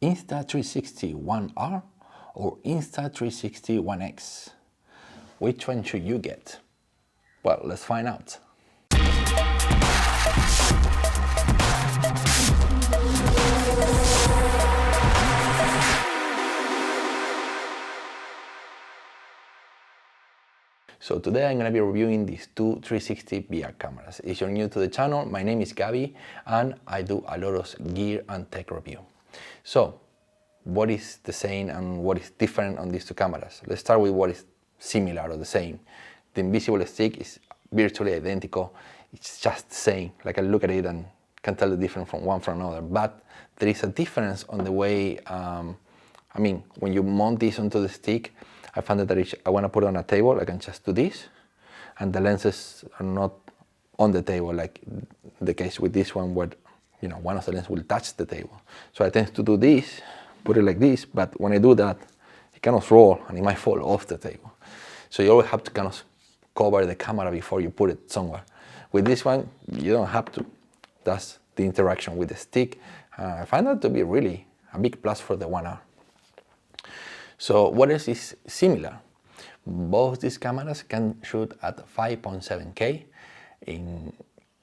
Insta360 One R or Insta360 One X? Which one should you get? Well, let's find out. So today I'm going to be reviewing these two 360 VR cameras. If you're new to the channel, my name is Gabi and I do a lot of gear and tech review. So what is the same and what is different on these two cameras? Let's start with what is similar or the same. The invisible stick is virtually identical. It's just the same. Like I look at it and can tell the difference from one from another. But there is a difference on the way, when you mount this onto the stick, I found that if I want to put it on a table, I can just do this, and the lenses are not on the table, like the case with this one where, one of the lenses will touch the table. So I tend to do this, put it like this, but when I do that, it kind of roll and it might fall off the table. So you always have to kind of cover the camera before you put it somewhere. With this one, you don't have to. That's the interaction with the stick. I find that to be really a big plus for the One R. So what else is similar? Both these cameras can shoot at 5.7K in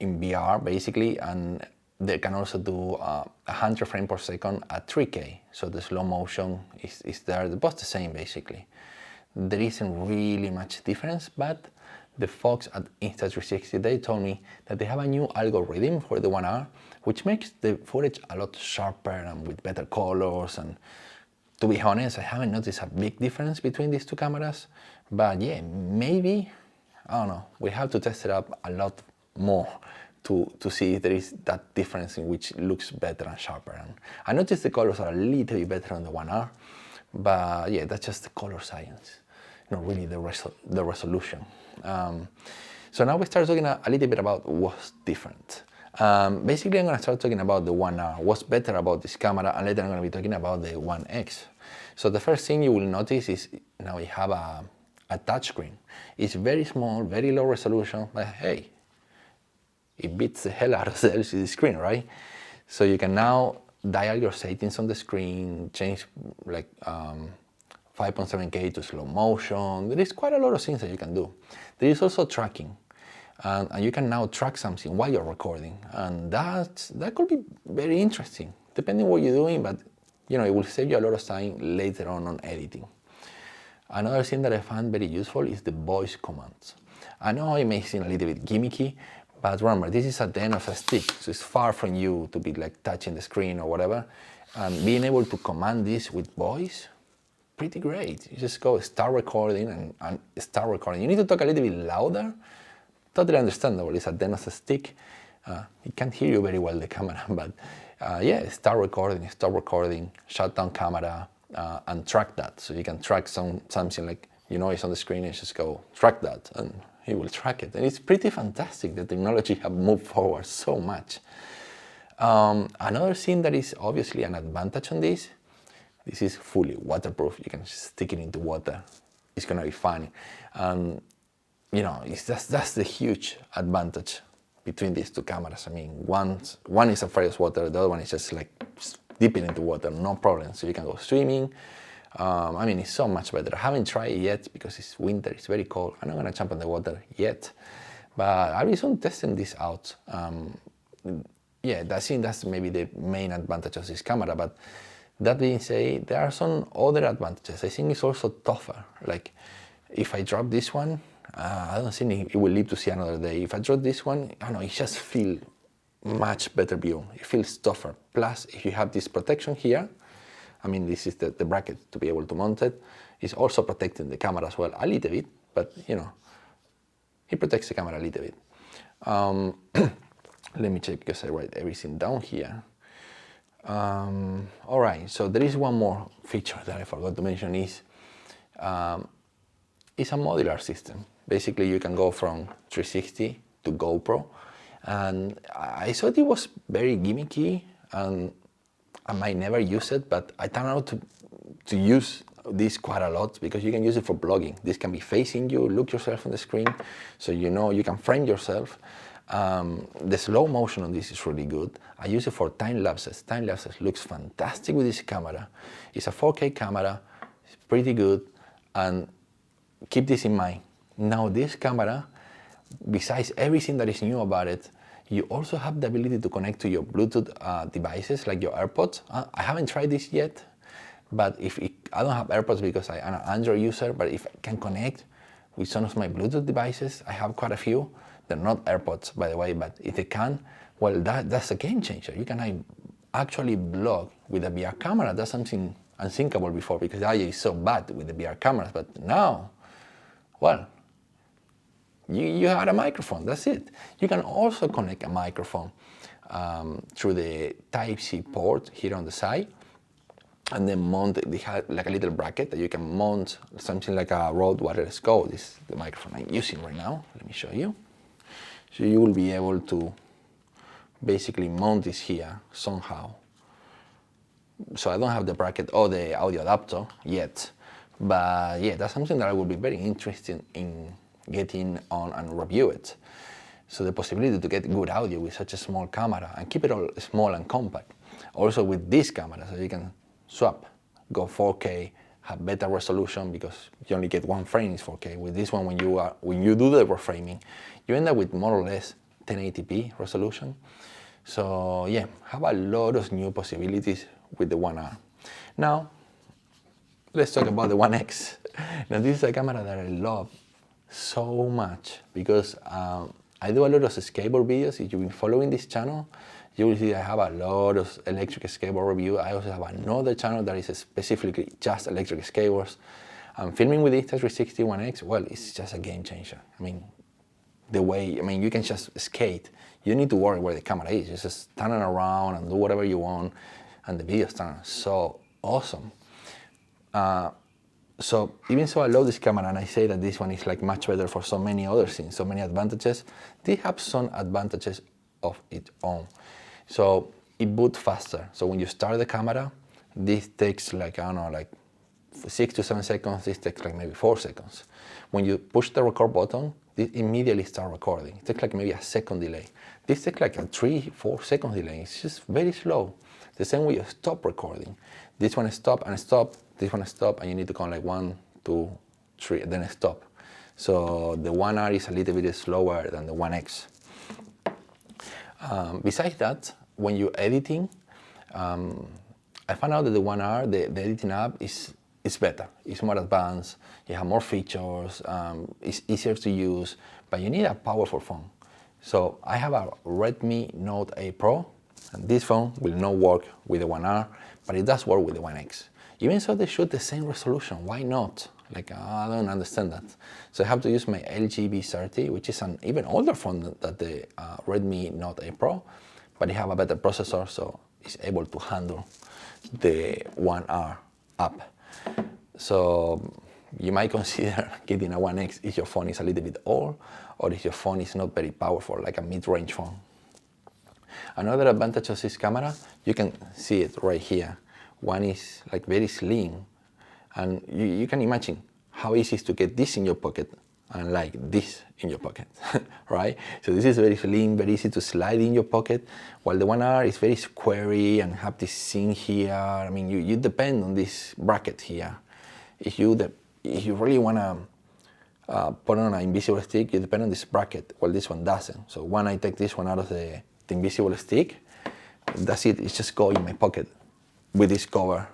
VR basically, and they can also do 100 frames per second at 3K. So the slow motion is there, both the same basically. There isn't really much difference, but the folks at Insta360, they told me that they have a new algorithm for the One R, which makes the footage a lot sharper and with better colors. And to be honest, I haven't noticed a big difference between these two cameras, but yeah, maybe, I don't know, we have to test it up a lot more to see if there is that difference in which it looks better and sharper. And I noticed the colors are a little bit better on the One R, but yeah, that's just the color science, not really the resolution. So now we start talking a little bit about what's different. Basically, I'm going to start talking about the One R, what's better about this camera, and later I'm going to be talking about the One X. So the first thing you will notice is now you have a touchscreen. It's very small, very low resolution, but hey, it beats the hell out of the LCD screen, right? So you can now dial your settings on the screen, change like 5.7K to slow motion. There is quite a lot of things that you can do. There is also tracking. And you can now track something while you're recording, and that could be very interesting, depending on what you're doing, but it will save you a lot of time later on editing. Another thing that I found very useful is the voice commands. I know it may seem a little bit gimmicky, but remember, this is at the end of a stick, so it's far from you to be like touching the screen or whatever, and being able to command this with voice, pretty great. You just go start recording and start recording. You need to talk a little bit louder. Totally understandable, it's at the end of the stick. It can't hear you very well, the camera, but yeah, start recording, stop recording, shut down camera, and track that. So you can track something like, it's on the screen, and just go track that, and he will track it. And it's pretty fantastic. The technology have moved forward so much. Another thing that is obviously an advantage on this is fully waterproof. You can just stick it into water. It's gonna be fine. That's the huge advantage between these two cameras. I mean, one is afraid of water, the other one is just like dip it into water, no problem. So you can go swimming. It's so much better. I haven't tried it yet because it's winter, it's very cold. I'm not gonna jump in the water yet, but I'll be soon testing this out. Yeah, I think that's maybe the main advantage of this camera, but that being said, there are some other advantages. I think it's also tougher. Like, if I drop this one, I don't think it will live to see another day. If I drop this one, I don't know, it just feels much better view. It feels tougher. Plus, if you have this protection here, this is the bracket to be able to mount it. It's also protecting the camera as well, a little bit, but it protects the camera a little bit. Let me check because I write everything down here. All right, so there is one more feature that I forgot to mention is it's a modular system. Basically, you can go from 360 to GoPro, and I thought it was very gimmicky, and I might never use it, but I turned out to use this quite a lot because you can use it for blogging. This can be facing you, look yourself on the screen, so you can frame yourself, The slow motion on this is really good. I use it for time lapses. Time lapses looks fantastic with this camera. It's a 4K camera, it's pretty good, and keep this in mind. Now this camera, besides everything that is new about it, you also have the ability to connect to your Bluetooth devices like your AirPods. I haven't tried this yet, but I don't have AirPods because I'm an Android user, but if I can connect with some of my Bluetooth devices, I have quite a few. They're not AirPods, by the way, but if they can, well, that's a game changer. You can actually vlog with a VR camera. That's something unthinkable before because audio is so bad with the VR cameras, but now, well, you had a microphone, that's it. You can also connect a microphone through the Type-C port here on the side, and then mount it. They have like a little bracket that you can mount something like a Rode wireless Go. This is the microphone I'm using right now. Let me show you. So you will be able to basically mount this here somehow. So I don't have the bracket or the audio adapter yet, but yeah, that's something that I would be very interested in getting on and review it. So the possibility to get good audio with such a small camera and keep it all small and compact. Also with this camera, so you can swap, go 4K, have better resolution because you only get one frame is 4K. With this one, when you do the reframing, you end up with more or less 1080p resolution. So yeah, have a lot of new possibilities with the One R. Now, let's talk about the One X. Now this is a camera that I love so much because I do a lot of skateboard videos. If you've been following this channel, you will see I have a lot of electric skateboard review. I also have another channel that is specifically just electric skateboards. Filming with the Insta360 One X, well, it's just a game changer. I mean, you can just skate. You don't need to worry where the camera is. You just turn it around and do whatever you want, and the videos turn so awesome. So even so I love this camera and I say that this one is like much better for so many other things, so many advantages, they have some advantages of its own. So it boots faster. So when you start the camera, this takes like, I don't know, like 6 to 7 seconds, this takes like maybe 4 seconds. When you push the record button, this immediately starts recording. It takes like maybe a second delay. This takes like a 3-4 second delay. It's just very slow. The same way you stop recording. This one stop and stop, this one stop, and you need to count like 1, 2, 3, and then stop. So the One R is a little bit slower than the One X. Besides that, when you're editing, I found out that the One R, the editing app is better. It's more advanced, you have more features, it's easier to use, but you need a powerful phone. So I have a Redmi Note 8 Pro, and this phone will not work with the One R, but it does work with the One X. Even so, they shoot the same resolution. Why not? Like, I don't understand that. So I have to use my LG V30, which is an even older phone than the Redmi Note 8 Pro, but it have a better processor, so it's able to handle the One R app. So you might consider getting a One X if your phone is a little bit old, or if your phone is not very powerful, like a mid-range phone. Another advantage of this camera, you can see it right here. One is like very slim, and you can imagine how easy it is to get this in your pocket and like this in your pocket, right? So this is very slim, very easy to slide in your pocket, while the One R is very squarey and have this thing here. I mean, you depend on this bracket here. If you really want to put on an invisible stick, you depend on this bracket, while this one doesn't. So when I take this one out of the invisible stick, that's it, it's just go in my pocket with this cover,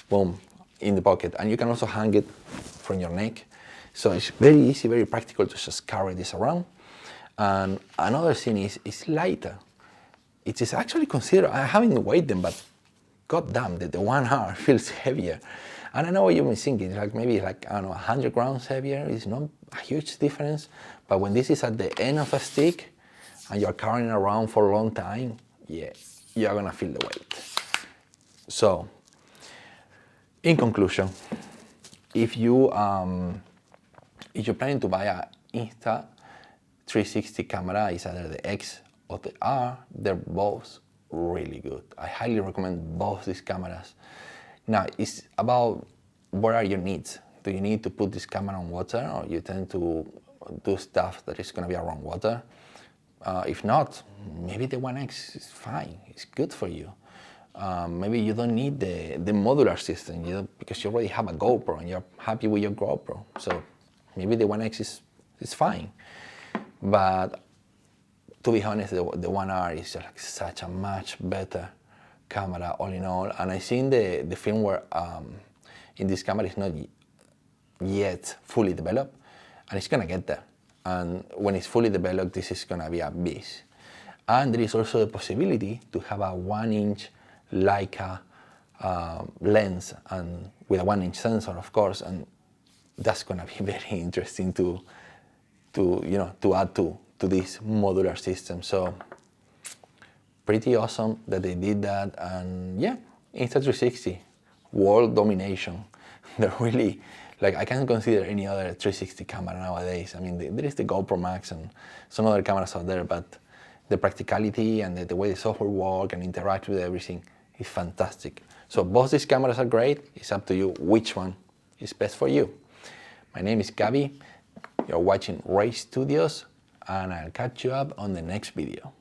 boom, in the pocket. And you can also hang it from your neck. So it's very easy, very practical to just carry this around. And another thing is it's lighter. It is actually considered, I haven't weighed them, but goddamn, the One R feels heavier. And I know what you've been thinking, like maybe like, I don't know, 100 grams heavier. It's not a huge difference, but when this is at the end of a stick and you're carrying it around for a long time, yeah, you're gonna feel the weight. So, in conclusion, if you're planning to buy an Insta360 camera, it's either the X or the R, they're both really good. I highly recommend both these cameras. Now, it's about what are your needs. Do you need to put this camera on water, or you tend to do stuff that is going to be around water? If not, maybe the One X is fine. It's good for you. Maybe you don't need the modular system, because you already have a GoPro and you're happy with your GoPro. So maybe the One X is fine. But to be honest, the One R is like such a much better camera all in all. And I think the firmware in this camera is not yet fully developed, and it's gonna get there. And when it's fully developed, this is gonna be a beast. And there is also the possibility to have a 1-inch Leica lens, and with a 1-inch sensor, of course, and that's gonna be very interesting to add to this modular system. So pretty awesome that they did that. And yeah, Insta360, world domination. They're really, like, I can't consider any other 360 camera nowadays. I mean, there is the GoPro Max and some other cameras out there, but the practicality and the way the software works and interact with everything is fantastic. So both these cameras are great. It's up to you which one is best for you. My name is Gabi. You're watching Ray Studios, and I'll catch you up on the next video.